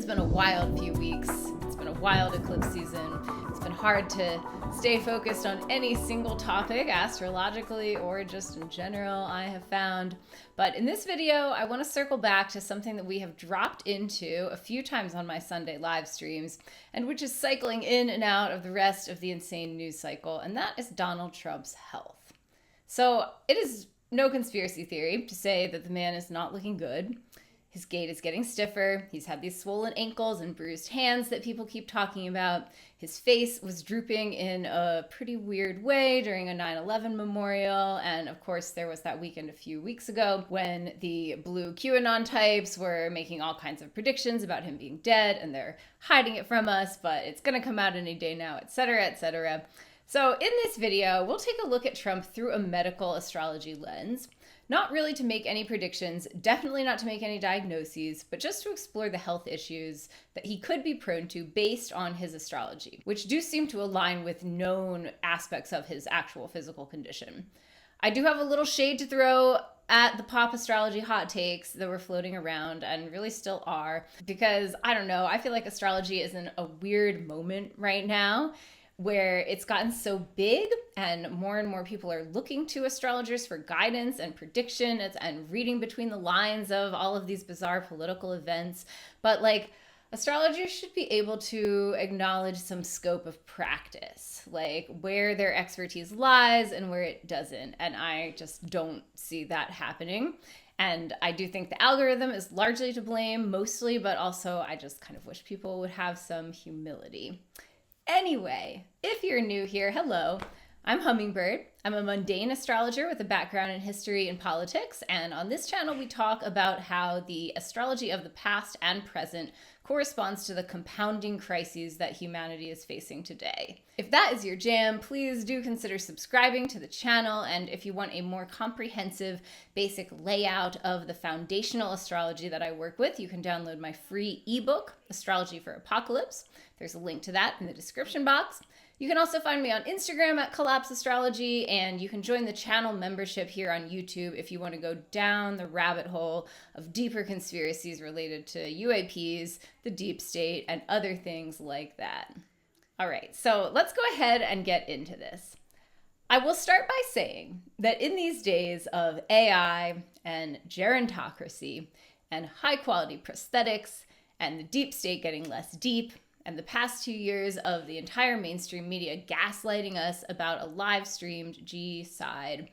been a wild few weeks. It's been a wild eclipse season. It's been hard to stay focused on any single topic, astrologically or just in general, I have found. But in this video, I want to circle back to something that we have dropped into a few times on my Sunday live streams, and which is cycling in and out of the rest of the insane news cycle, and that is Donald Trump's health. So it is no conspiracy theory to say that the man is not looking good. His gait is getting stiffer. He's had these swollen ankles and bruised hands that people keep talking about. His face was drooping in a pretty weird way during a 9/11 memorial. And of course, there was that weekend a few weeks ago when the blue QAnon types were making all kinds of predictions about him being dead, and they're hiding it from us, but it's going to come out any day now, etc., etc. So in this video, we'll take a look at Trump through a medical astrology lens. Not really to make any predictions, definitely not to make any diagnoses, but just to explore the health issues that he could be prone to based on his astrology, which do seem to align with known aspects of his actual physical condition. I do have a little shade to throw at the pop astrology hot takes that were floating around and really still are, because I don't know, I feel like astrology is in a weird moment right now, where it's gotten so big and more people are looking to astrologers for guidance and prediction and reading between the lines of all of these bizarre political events. But like, astrologers should be able to acknowledge some scope of practice, like where their expertise lies and where it doesn't. And I just don't see that happening. And I do think the algorithm is largely to blame, mostly, but also I just kind of wish people would have some humility. Anyway, if you're new here, hello, I'm Hummingbird. I'm a mundane astrologer with a background in history and politics, and on this channel we talk about how the astrology of the past and present corresponds to the compounding crises that humanity is facing today. If that is your jam, please do consider subscribing to the channel, and if you want a more comprehensive basic layout of the foundational astrology that I work with, you can download my free ebook, Astrology for Apocalypse. There's a link to that in the description box. You can also find me on Instagram at Collapse Astrology, and you can join the channel membership here on YouTube if you want to go down the rabbit hole of deeper conspiracies related to UAPs, the deep state, and other things like that. All right, so let's go ahead and get into this. I will start by saying that in these days of AI and gerontocracy and high-quality prosthetics and the deep state getting less deep, and the past 2 years of the entire mainstream media gaslighting us about a live-streamed G-side,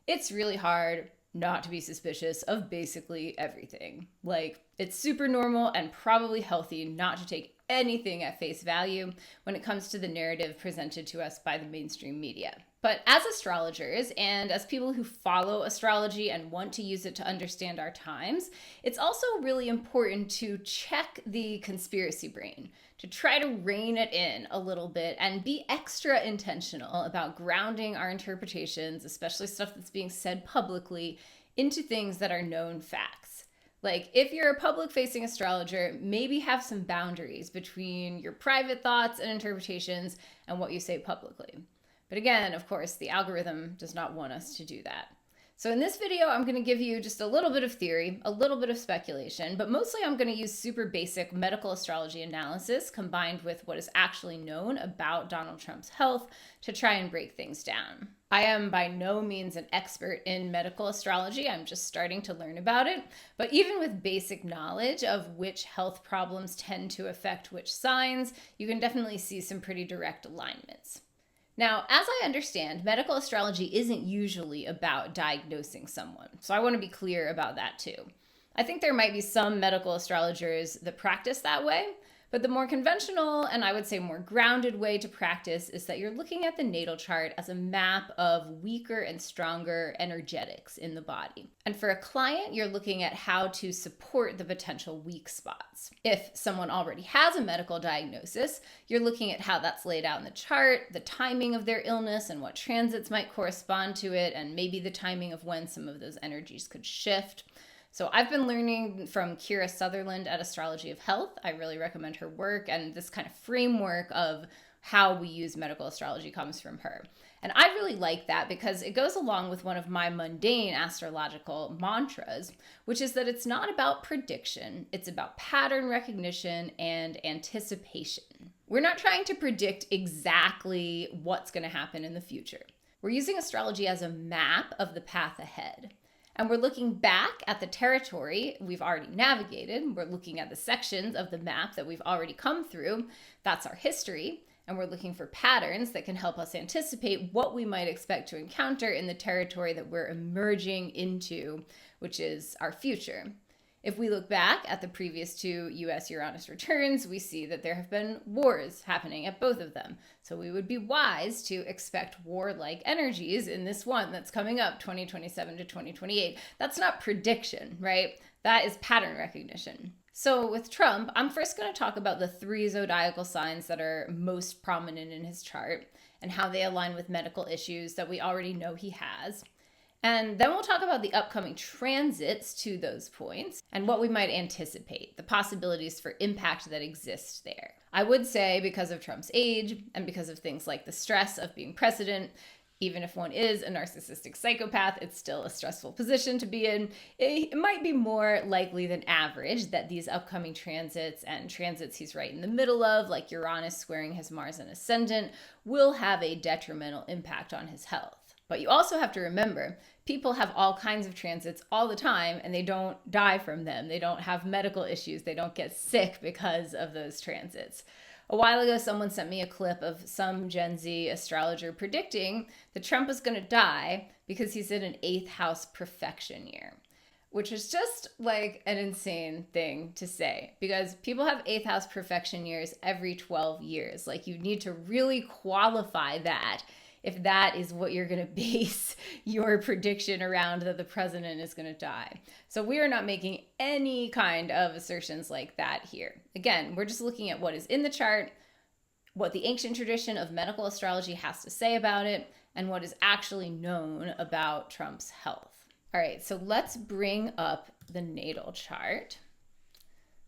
it's really hard not to be suspicious of basically everything. Like, it's super normal and probably healthy not to take anything at face value when it comes to the narrative presented to us by the mainstream media. But as astrologers and as people who follow astrology and want to use it to understand our times, it's also really important to check the conspiracy brain, to try to rein it in a little bit and be extra intentional about grounding our interpretations, especially stuff that's being said publicly, into things that are known facts. Like, if you're a public-facing astrologer, maybe have some boundaries between your private thoughts and interpretations and what you say publicly. But again, of course, the algorithm does not want us to do that. So in this video, I'm going to give you just a little bit of theory, a little bit of speculation, but mostly I'm going to use super basic medical astrology analysis combined with what is actually known about Donald Trump's health to try and break things down. I am by no means an expert in medical astrology. I'm just starting to learn about it. But even with basic knowledge of which health problems tend to affect which signs, you can definitely see some pretty direct alignments. Now, as I understand, medical astrology isn't usually about diagnosing someone, so I want to be clear about that too. I think there might be some medical astrologers that practice that way, but the more conventional and I would say more grounded way to practice is that you're looking at the natal chart as a map of weaker and stronger energetics in the body. And for a client, you're looking at how to support the potential weak spots. If someone already has a medical diagnosis, you're looking at how that's laid out in the chart, the timing of their illness and what transits might correspond to it, and maybe the timing of when some of those energies could shift. So I've been learning from Kira Sutherland at Astrology of Health. I really recommend her work, and this kind of framework of how we use medical astrology comes from her. And I really like that because it goes along with one of my mundane astrological mantras, which is that it's not about prediction, it's about pattern recognition and anticipation. We're not trying to predict exactly what's going to happen in the future. We're using astrology as a map of the path ahead. And we're looking back at the territory we've already navigated. We're looking at the sections of the map that we've already come through. That's our history. And we're looking for patterns that can help us anticipate what we might expect to encounter in the territory that we're emerging into, which is our future. If we look back at the previous two US Uranus returns, we see that there have been wars happening at both of them. So we would be wise to expect warlike energies in this one that's coming up, 2027 to 2028. That's not prediction, right? That is pattern recognition. So with Trump, I'm first going to talk about the 3 zodiacal signs that are most prominent in his chart and how they align with medical issues that we already know he has. And then we'll talk about the upcoming transits to those points and what we might anticipate, the possibilities for impact that exist there. I would say because of Trump's age and because of things like the stress of being president, even if one is a narcissistic psychopath, it's still a stressful position to be in. It might be more likely than average that these upcoming transits and transits he's right in the middle of, like Uranus squaring his Mars and ascendant, will have a detrimental impact on his health. But you also have to remember, people have all kinds of transits all the time and they don't die from them. They don't have medical issues. They don't get sick because of those transits. A while ago, someone sent me a clip of some Gen Z astrologer predicting that Trump is going to die because he's in an 8th house perfection year, which is just like an insane thing to say because people have 8th house perfection years every 12 years. Like you need to really qualify that if that is what you're going to base your prediction around, that the president is going to die. So we are not making any kind of assertions like that here. Again, we're just looking at what is in the chart, what the ancient tradition of medical astrology has to say about it, and what is actually known about Trump's health. All right, so let's bring up the natal chart.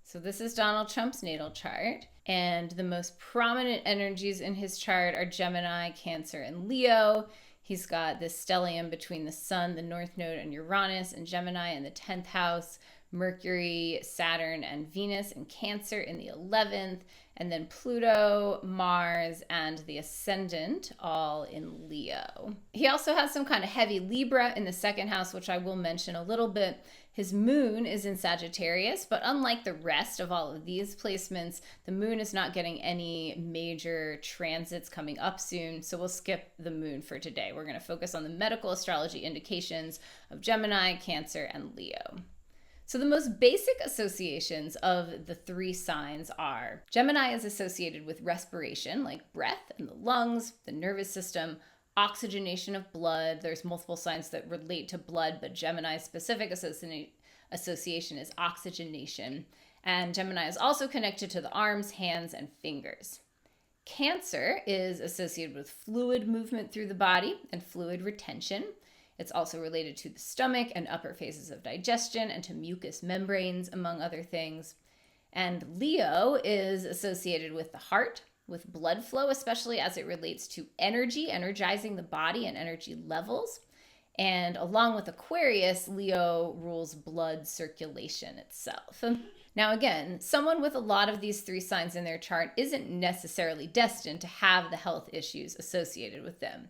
So this is Donald Trump's natal chart, and the most prominent energies in his chart are Gemini, Cancer, and Leo. He's got this stellium between the Sun, the North Node, and Uranus, and Gemini in the 10th house, Mercury, Saturn, and Venus in Cancer in the 11th, and then Pluto, Mars, and the Ascendant all in Leo. He also has some kind of heavy Libra in the 2nd house, which I will mention a little bit. His moon is in Sagittarius, but unlike the rest of all of these placements, the moon is not getting any major transits coming up soon, so we'll skip the moon for today. We're going to focus on the medical astrology indications of Gemini, Cancer, and Leo. So the most basic associations of the 3 signs are Gemini is associated with respiration, like breath in the lungs, the nervous system, oxygenation of blood. There's multiple signs that relate to blood, but Gemini's specific association is oxygenation. And Gemini is also connected to the arms, hands, and fingers. Cancer is associated with fluid movement through the body and fluid retention. It's also related to the stomach and upper phases of digestion and to mucous membranes, among other things. And Leo is associated with the heart, with blood flow, especially as it relates to energy, energizing the body and energy levels. And along with Aquarius, Leo rules blood circulation itself. Now again, someone with a lot of these 3 signs in their chart isn't necessarily destined to have the health issues associated with them.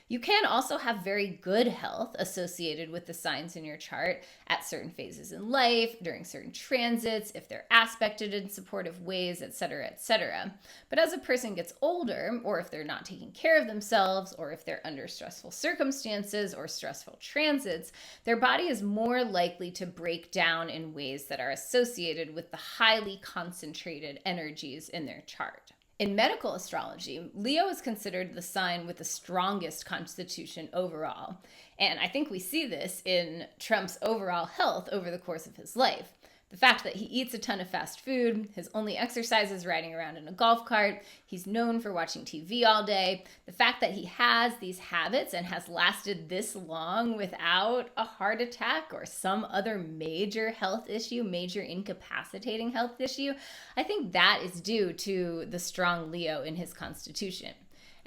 You can also have very good health associated with the signs in your chart at certain phases in life, during certain transits, if they're aspected in supportive ways, etc., etc. But as a person gets older, or if they're not taking care of themselves, or if they're under stressful circumstances or stressful transits, their body is more likely to break down in ways that are associated with the highly concentrated energies in their chart. In medical astrology, Leo is considered the sign with the strongest constitution overall. And I think we see this in Trump's overall health over the course of his life. The fact that he eats a ton of fast food, his only exercise is riding around in a golf cart, he's known for watching TV all day, the fact that he has these habits and has lasted this long without a heart attack or some other major health issue, major incapacitating health issue, I think that is due to the strong Leo in his constitution.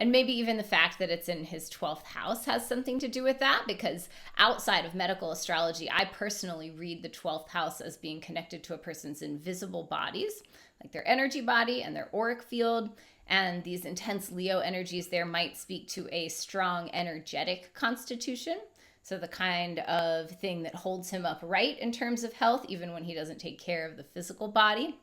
And maybe even the fact that it's in his 12th house has something to do with that, because outside of medical astrology, I personally read the 12th house as being connected to a person's invisible bodies, like their energy body and their auric field. And these intense Leo energies there might speak to a strong energetic constitution. So the kind of thing that holds him upright in terms of health, even when he doesn't take care of the physical body.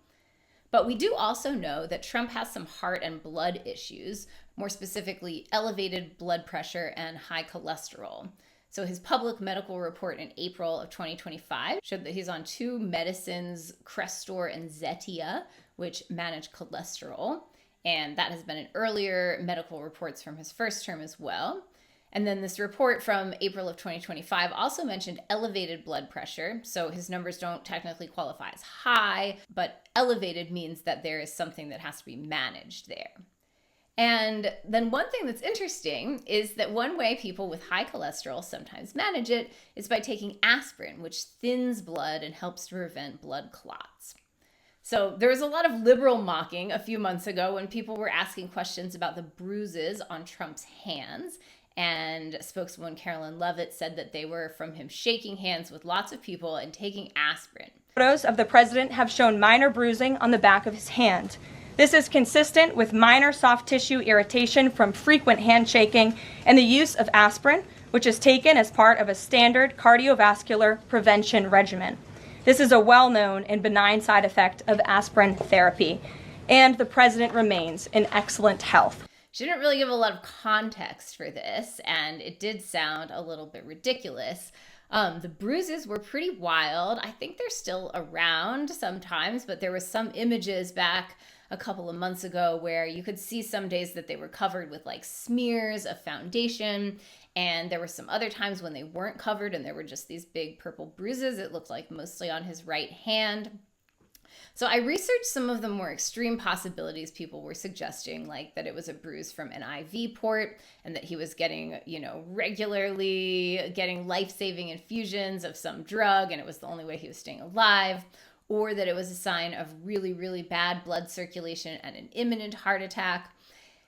But we do also know that Trump has some heart and blood issues, more specifically elevated blood pressure and high cholesterol. So his public medical report in April of 2025 showed that he's on 2 medicines, Crestor and Zetia, which manage cholesterol. And that has been in earlier medical reports from his first term as well. And then this report from April of 2025 also mentioned elevated blood pressure. So his numbers don't technically qualify as high, but elevated means that there is something that has to be managed there. And then one thing that's interesting is that one way people with high cholesterol sometimes manage it is by taking aspirin, which thins blood and helps to prevent blood clots. So there was a lot of liberal mocking a few months ago when people were asking questions about the bruises on Trump's hands. And spokeswoman Carolyn Levitt said that they were from him shaking hands with lots of people and taking aspirin. Photos of the president have shown minor bruising on the back of his hand. This is consistent with minor soft tissue irritation from frequent handshaking and the use of aspirin, which is taken as part of a standard cardiovascular prevention regimen. This is a well-known and benign side effect of aspirin therapy, and the president remains in excellent health. She didn't really give a lot of context for this, and it did sound a little bit ridiculous. The bruises were pretty wild. I think they're still around sometimes, but there were some images back a couple of months ago where you could see some days that they were covered with like smears of foundation, and there were some other times when they weren't covered and there were just these big purple bruises. It looked like mostly on his right hand. So I researched some of the more extreme possibilities people were suggesting, like that it was a bruise from an IV port and that he was getting, regularly getting life-saving infusions of some drug and it was the only way he was staying alive, or that it was a sign of really, really bad blood circulation and an imminent heart attack.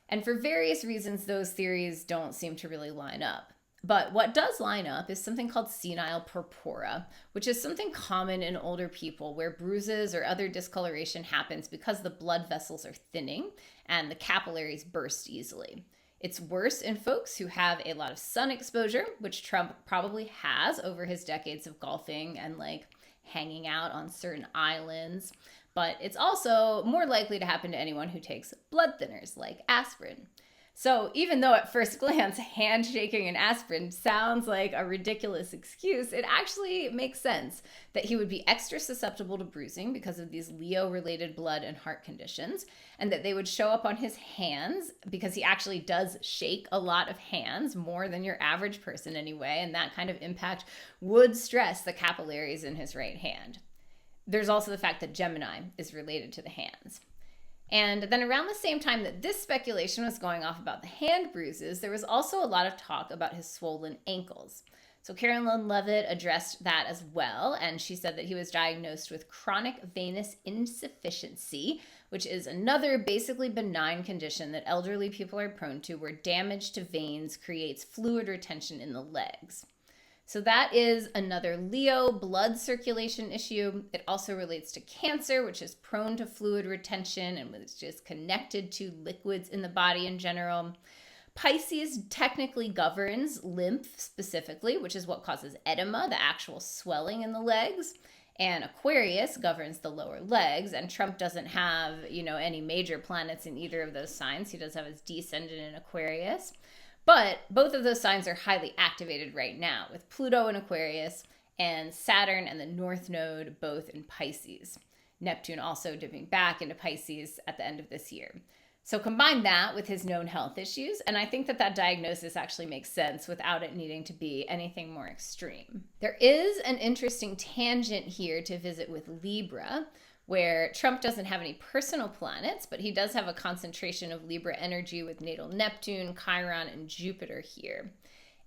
And for various reasons, those theories don't seem to really line up. But what does line up is something called senile purpura, which is something common in older people where bruises or other discoloration happens because the blood vessels are thinning and the capillaries burst easily. It's worse in folks who have a lot of sun exposure, which Trump probably has over his decades of golfing and hanging out on certain islands. But it's also more likely to happen to anyone who takes blood thinners like aspirin. So even though at first glance, handshaking and aspirin sounds like a ridiculous excuse, it actually makes sense that he would be extra susceptible to bruising because of these Leo-related blood and heart conditions, and that they would show up on his hands because he actually does shake a lot of hands, more than your average person anyway, and that kind of impact would stress the capillaries in his right hand. There's also the fact that Gemini is related to the hands. And then around the same time that this speculation was going off about the hand bruises, there was also a lot of talk about his swollen ankles. So Carolyn Levitt addressed that as well, and she said that he was diagnosed with chronic venous insufficiency, which is another basically benign condition that elderly people are prone to, where damage to veins creates fluid retention in the legs. So that is another Leo blood circulation issue. It also relates to Cancer, which is prone to fluid retention and which is connected to liquids in the body in general. Pisces technically governs lymph specifically, which is what causes edema, the actual swelling in the legs. And Aquarius governs the lower legs, and Trump doesn't have, any major planets in either of those signs. He does have his descendant in Aquarius. But both of those signs are highly activated right now, with Pluto in Aquarius and Saturn and the North Node both in Pisces. Neptune also dipping back into Pisces at the end of this year. So combine that with his known health issues, and I think that diagnosis actually makes sense without it needing to be anything more extreme. There is an interesting tangent here to visit with Libra, where Trump doesn't have any personal planets, but he does have a concentration of Libra energy with natal Neptune, Chiron, and Jupiter here.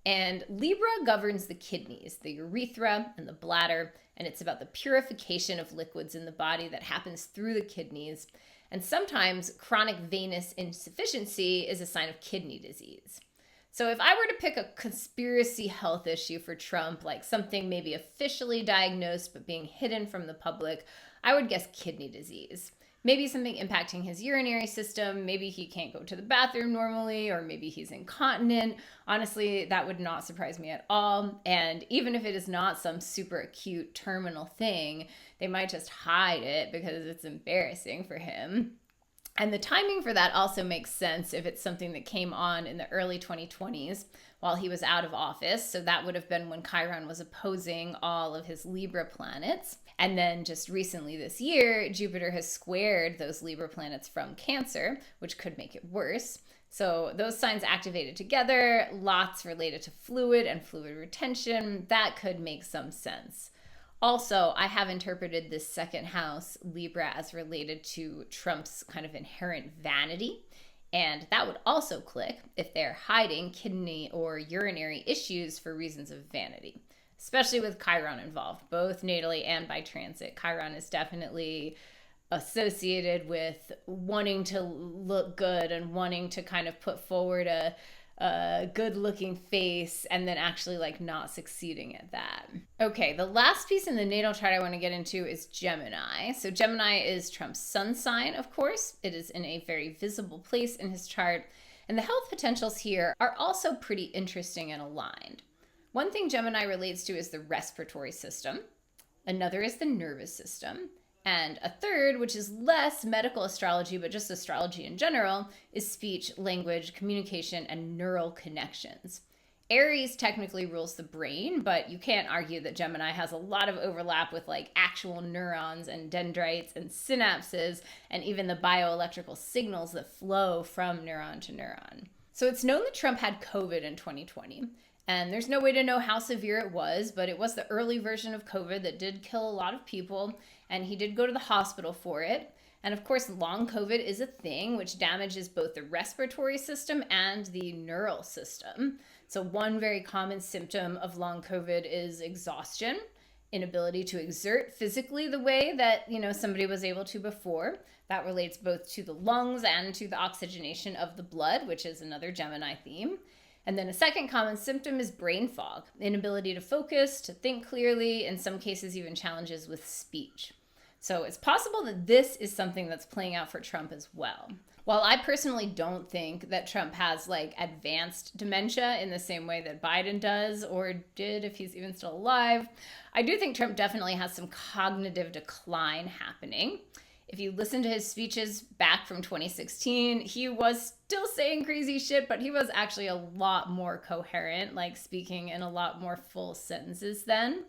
And Libra governs the kidneys, the urethra, and the bladder, and it's about the purification of liquids in the body that happens through the kidneys. And sometimes chronic venous insufficiency is a sign of kidney disease. So if I were to pick a conspiracy health issue for Trump, like something maybe officially diagnosed but being hidden from the public, I would guess kidney disease. Maybe something impacting his urinary system. Maybe he can't go to the bathroom normally, or maybe he's incontinent. Honestly, that would not surprise me at all. And even if it is not some super acute terminal thing, they might just hide it because it's embarrassing for him. And the timing for that also makes sense if it's something that came on in the early 2020s while he was out of office. So that would have been when Chiron was opposing all of his Libra planets. And then just recently this year, Jupiter has squared those Libra planets from Cancer, which could make it worse. So those signs activated together, lots related to fluid and fluid retention, that could make some sense. Also, I have interpreted this second house, Libra, as related to Trump's kind of inherent vanity. And that would also click if they're hiding kidney or urinary issues for reasons of vanity, especially with Chiron involved, both natally and by transit. Chiron is definitely associated with wanting to look good and wanting to kind of put forward a good looking face and then actually like not succeeding at that. Okay, the last piece in the natal chart I want to get into is Gemini. So Gemini is Trump's sun sign, of course. It is in a very visible place in his chart. And the health potentials here are also pretty interesting and aligned. One thing Gemini relates to is the respiratory system. Another is the nervous system. And a third, which is less medical astrology, but just astrology in general, is speech, language, communication, and neural connections. Aries technically rules the brain, but you can't argue that Gemini has a lot of overlap with like actual neurons and dendrites and synapses, and even the bioelectrical signals that flow from neuron to neuron. So it's known that Trump had COVID in 2020. And there's no way to know how severe it was, but it was the early version of COVID that did kill a lot of people, and he did go to the hospital for it. And of course, long COVID is a thing which damages both the respiratory system and the neural system. So one very common symptom of long COVID is exhaustion, inability to exert physically the way that, somebody was able to before. That relates both to the lungs and to the oxygenation of the blood, which is another Gemini theme. And then a second common symptom is brain fog, inability to focus, to think clearly, in some cases even challenges with speech. So it's possible that this is something that's playing out for Trump as well. While I personally don't think that Trump has like advanced dementia in the same way that Biden does or did if he's even still alive, I do think Trump definitely has some cognitive decline happening. If you listen to his speeches back from 2016, he was still saying crazy shit, but he was actually a lot more coherent, like speaking in a lot more full sentences then.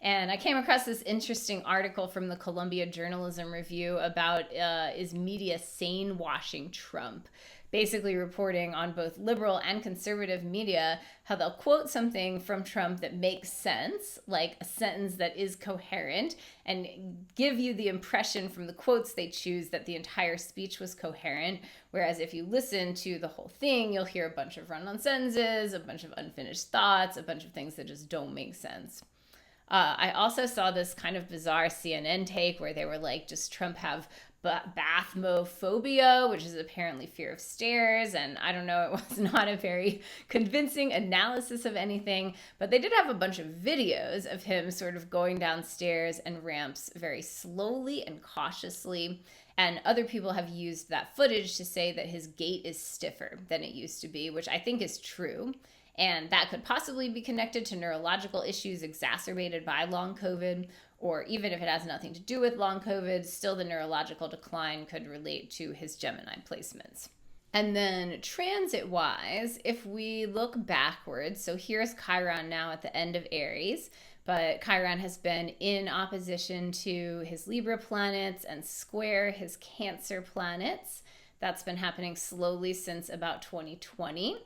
And I came across this interesting article from the Columbia Journalism Review about is media sane washing Trump, basically reporting on both liberal and conservative media how they'll quote something from Trump that makes sense, like a sentence that is coherent, and give you the impression from the quotes they choose that the entire speech was coherent. Whereas if you listen to the whole thing, you'll hear a bunch of run-on sentences, a bunch of unfinished thoughts, a bunch of things that just don't make sense. I also saw this kind of bizarre CNN take where they were like, does Trump have bathmophobia, which is apparently fear of stairs? And I don't know, it was not a very convincing analysis of anything, but they did have a bunch of videos of him sort of going down stairs and ramps very slowly and cautiously. And other people have used that footage to say that his gait is stiffer than it used to be, which I think is true. And that could possibly be connected to neurological issues exacerbated by long COVID, or even if it has nothing to do with long COVID, still the neurological decline could relate to his Gemini placements. And then transit-wise, if we look backwards, so here's Chiron now at the end of Aries, but Chiron has been in opposition to his Libra planets and square his Cancer planets. That's been happening slowly since about 2020.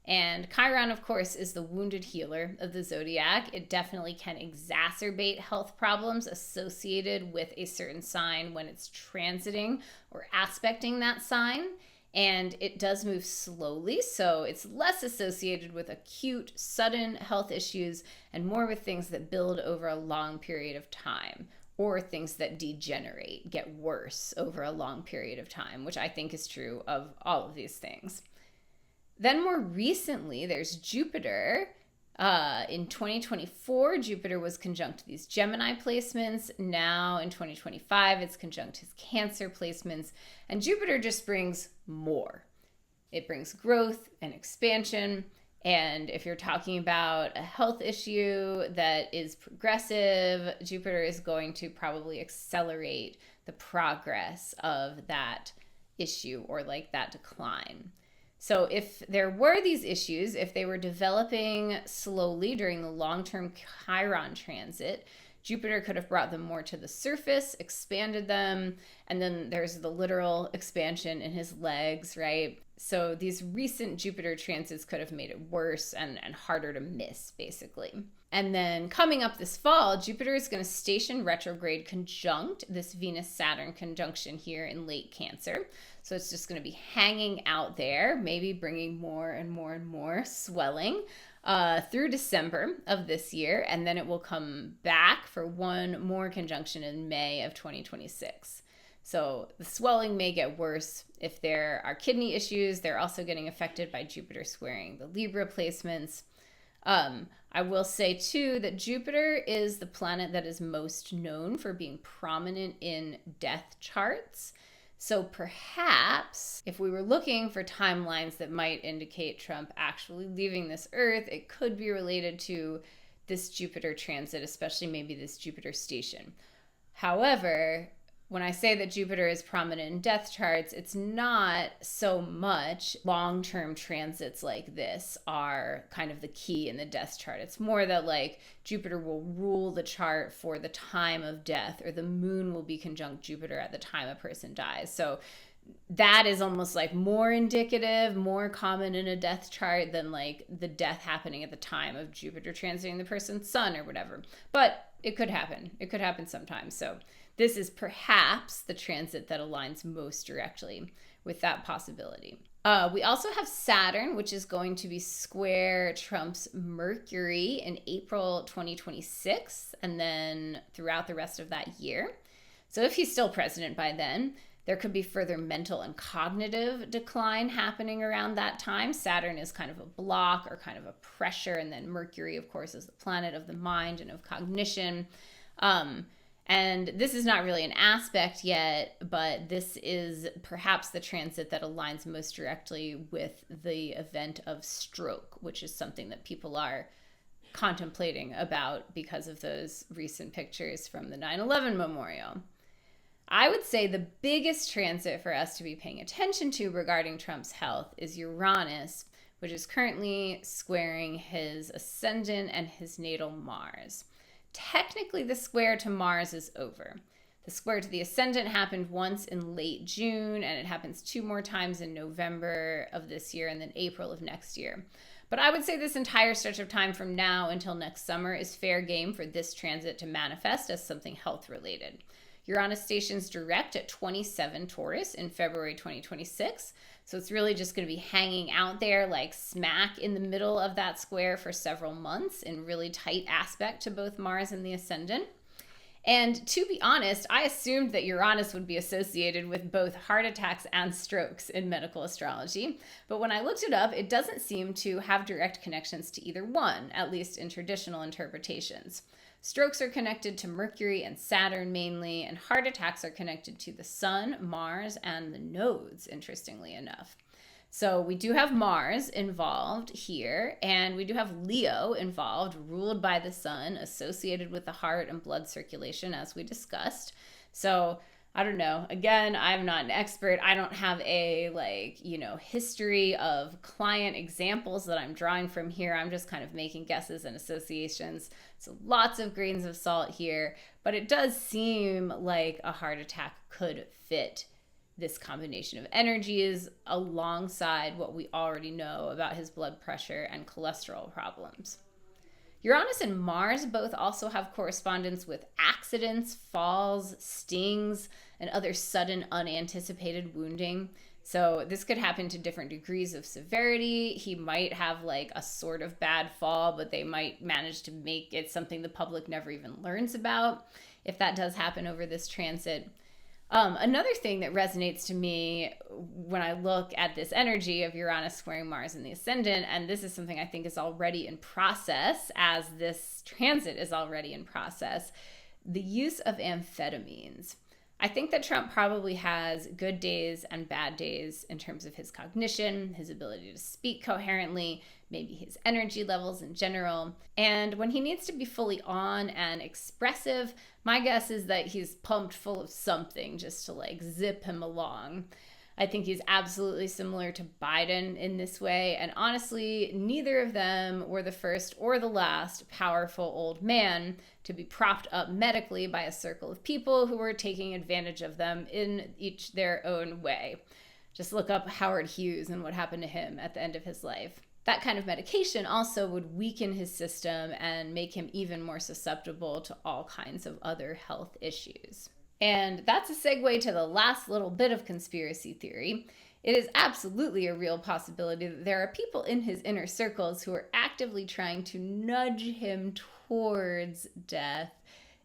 And Chiron, of course, is the wounded healer of the zodiac. It definitely can exacerbate health problems associated with a certain sign when it's transiting or aspecting that sign. And it does move slowly, so it's less associated with acute, sudden health issues and more with things that build over a long period of time, or things that degenerate, get worse over a long period of time, which I think is true of all of these things. Then more recently, there's Jupiter. In 2024, Jupiter was conjunct these Gemini placements. Now in 2025, it's conjunct his Cancer placements. And Jupiter just brings more. It brings growth and expansion. And if you're talking about a health issue that is progressive, Jupiter is going to probably accelerate the progress of that issue or like that decline. So if there were these issues, if they were developing slowly during the long-term Chiron transit, Jupiter could have brought them more to the surface, expanded them, and then there's the literal expansion in his legs, right? So these recent Jupiter transits could have made it worse and harder to miss, basically. And then coming up this fall, Jupiter is going to station retrograde conjunct this Venus-Saturn conjunction here in late Cancer. So it's just going to be hanging out there, maybe bringing more and more and more swelling through December of this year. And then it will come back for one more conjunction in May of 2026. So the swelling may get worse. If there are kidney issues, they're also getting affected by Jupiter squaring the Libra placements. I will say too that Jupiter is the planet that is most known for being prominent in death charts. So perhaps if we were looking for timelines that might indicate Trump actually leaving this earth, it could be related to this Jupiter transit, especially maybe this Jupiter station. However, when I say that Jupiter is prominent in death charts, it's not so much long-term transits like this are kind of the key in the death chart. It's more that like Jupiter will rule the chart for the time of death, or the moon will be conjunct Jupiter at the time a person dies. So that is almost like more indicative, more common in a death chart than like the death happening at the time of Jupiter transiting the person's sun or whatever. But it could happen. It could happen sometimes. So this is perhaps the transit that aligns most directly with that possibility. We also have Saturn, which is going to be square Trump's Mercury in April 2026, and then throughout the rest of that year. So if he's still president by then, there could be further mental and cognitive decline happening around that time. Saturn is kind of a block or kind of a pressure, and then Mercury, of course, is the planet of the mind and of cognition. And this is not really an aspect yet, but this is perhaps the transit that aligns most directly with the event of stroke, which is something that people are contemplating about because of those recent pictures from the 9/11 memorial. I would say the biggest transit for us to be paying attention to regarding Trump's health is Uranus, which is currently squaring his ascendant and his natal Mars. Technically, the square to Mars is over. The square to the ascendant happened once in late June, and it happens 2 more times in November of this year and then April of next year. But I would say this entire stretch of time from now until next summer is fair game for this transit to manifest as something health-related. Uranus stations direct at 27 Taurus in February 2026. So it's really just going to be hanging out there like smack in the middle of that square for several months in really tight aspect to both Mars and the ascendant. And to be honest, I assumed that Uranus would be associated with both heart attacks and strokes in medical astrology. But when I looked it up, it doesn't seem to have direct connections to either one, at least in traditional interpretations. Strokes are connected to Mercury and Saturn mainly, and heart attacks are connected to the Sun, Mars, and the nodes, interestingly enough. So we do have Mars involved here, and we do have Leo involved, ruled by the Sun, associated with the heart and blood circulation, as we discussed. So I don't know. Again, I'm not an expert. I don't have a history of client examples that I'm drawing from here. I'm just kind of making guesses and associations. So lots of grains of salt here, but it does seem like a heart attack could fit this combination of energies alongside what we already know about his blood pressure and cholesterol problems. Uranus and Mars both also have correspondence with accidents, falls, stings, and other sudden unanticipated wounding. So this could happen to different degrees of severity. He might have like a sort of bad fall, but they might manage to make it something the public never even learns about. if that does happen over this transit. Another thing that resonates to me when I look at this energy of Uranus squaring Mars in the ascendant, and this is something I think is already in process as this transit is already in process, the use of amphetamines. I think that Trump probably has good days and bad days in terms of his cognition, his ability to speak coherently, maybe his energy levels in general. And when he needs to be fully on and expressive, my guess is that he's pumped full of something just to like zip him along. I think he's absolutely similar to Biden in this way. And honestly, neither of them were the first or the last powerful old man to be propped up medically by a circle of people who were taking advantage of them in each their own way. Just look up Howard Hughes and what happened to him at the end of his life. That kind of medication also would weaken his system and make him even more susceptible to all kinds of other health issues. And that's a segue to the last little bit of conspiracy theory. It is absolutely a real possibility that there are people in his inner circles who are actively trying to nudge him towards death,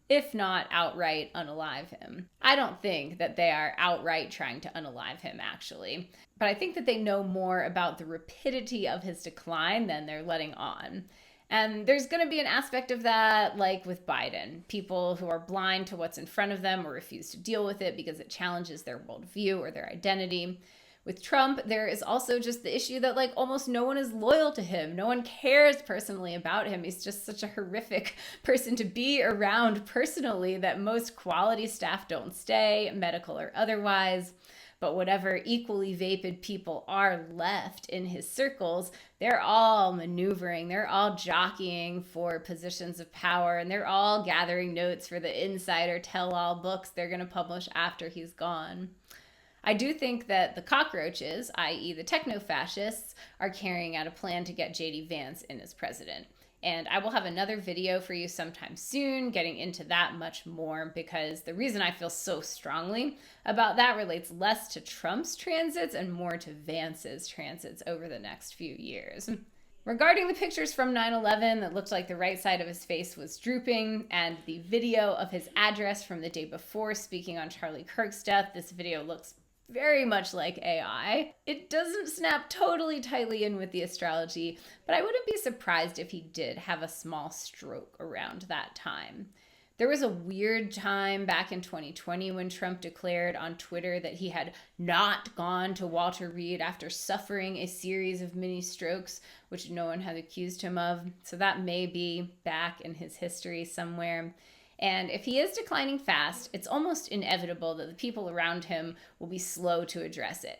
if not outright unalive him. I don't think that they are outright trying to unalive him, actually, but I think that they know more about the rapidity of his decline than they're letting on. And there's going to be an aspect of that, like with Biden, people who are blind to what's in front of them or refuse to deal with it because it challenges their worldview or their identity. With Trump, there is also just the issue that like almost no one is loyal to him. No one cares personally about him. He's just such a horrific person to be around personally that most quality staff don't stay, medical or otherwise. But whatever equally vapid people are left in his circles, they're all maneuvering, they're all jockeying for positions of power, and they're all gathering notes for the insider tell-all books they're going to publish after he's gone. I do think that the cockroaches, i.e. the techno-fascists, are carrying out a plan to get J.D. Vance in as president. And I will have another video for you sometime soon getting into that much more, because the reason I feel so strongly about that relates less to Trump's transits and more to Vance's transits over the next few years. Regarding the pictures from 9/11 that looked like the right side of his face was drooping, and the video of his address from the day before speaking on Charlie Kirk's death, this video looks very much like AI. It doesn't snap totally tightly in with the astrology, but I wouldn't be surprised if he did have a small stroke around that time. There was a weird time back in 2020 when Trump declared on Twitter that he had not gone to Walter Reed after suffering a series of mini strokes, which no one had accused him of. So that may be back in his history somewhere. And if he is declining fast, it's almost inevitable that the people around him will be slow to address it.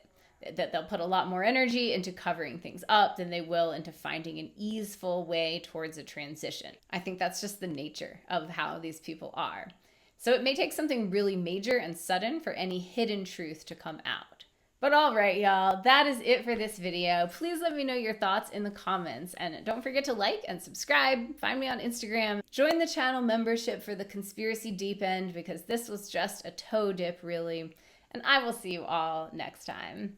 That they'll put a lot more energy into covering things up than they will into finding an easeful way towards a transition. I think that's just the nature of how these people are. So it may take something really major and sudden for any hidden truth to come out. But all right, y'all, that is it for this video. Please let me know your thoughts in the comments, and don't forget to like and subscribe. Find me on Instagram. Join the channel membership for the Conspiracy Deep End, because this was just a toe dip, really. And I will see you all next time.